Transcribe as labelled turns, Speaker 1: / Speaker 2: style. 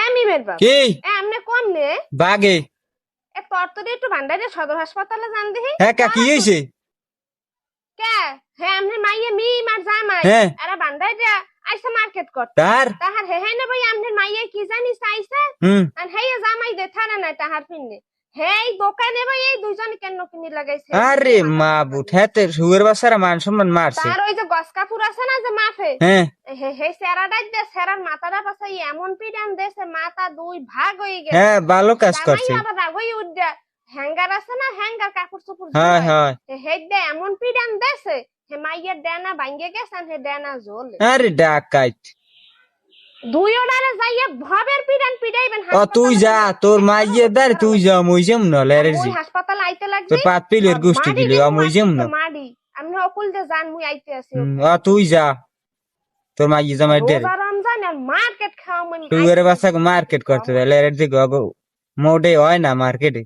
Speaker 1: আমি বেরবাম
Speaker 2: কি
Speaker 1: আমনে কম নে
Speaker 2: বাগে
Speaker 1: তোর তো একটু ভান্ডারে সদর হাসপাতালে যান দেখি
Speaker 2: হ্যাঁ কা কি হয়েছে
Speaker 1: কে হ্যাঁ আমনে মাইয়ে মি মার জামাই
Speaker 2: হ্যাঁ
Speaker 1: এরা ভান্ডারে আইসা মার্কেট করতে
Speaker 2: তার
Speaker 1: তাহার হে হ্যাঁ না ভাই আমনে মাইয়ে কি জানিস আইসা
Speaker 2: হুম
Speaker 1: আর হে জামাই দে থানা না তাহার পিন্নে হেই দোকানে ভাই এই দুইজন কেন কিনি লাগাইছে
Speaker 2: আরে মা বুট হেতে সুয়ের বাসারা মান সম্মান মারছে
Speaker 1: তার ওই যে গস কাপুর আছে না যে মাফে
Speaker 2: হ্যাঁ
Speaker 1: হে হে সেরাডাই দে সেরার মাথাটা পাশে এমন পিডান দেছে মাথা দুই ভাগ হয়ে গেছে
Speaker 2: হ্যাঁ ভালো কাজ
Speaker 1: জামাই
Speaker 2: করছে
Speaker 1: আবার রাগই উঠা হ্যাঙ্গার আছে না হ্যাঙ্গার কাপড় চোপড়
Speaker 2: হ্যাঁ
Speaker 1: ঝুলাই
Speaker 2: হ্যাঁ
Speaker 1: হে দে এমন পিডান দেছে হে মাইয়ের ডানা ভাঙ্গে গেছে আর হে ডানা জ্বলে
Speaker 2: আরে ডাকাইত
Speaker 1: দুই ওডারে যাইয়া ভাবের পিডান পিডাইবেন
Speaker 2: ও তুই যা তোর মাইয়ে দার তুই যা মুইজম না লেরেজি
Speaker 1: ওই হাসপাতাল আইতে লাগবে
Speaker 2: তোর পাত পিলের গোষ্ঠী দিল মুইজম না
Speaker 1: মাডি আমি অকুল দে জান মুই আইতে আছি
Speaker 2: ও তুই যা তোর মাইয়ে জামাই দে
Speaker 1: রোজা রমজান আর মার্কেট খাওয়া মানে
Speaker 2: তুই এর বাসা মার্কেট করতে লেরেজি গো মোডে হয় না মার্কেটে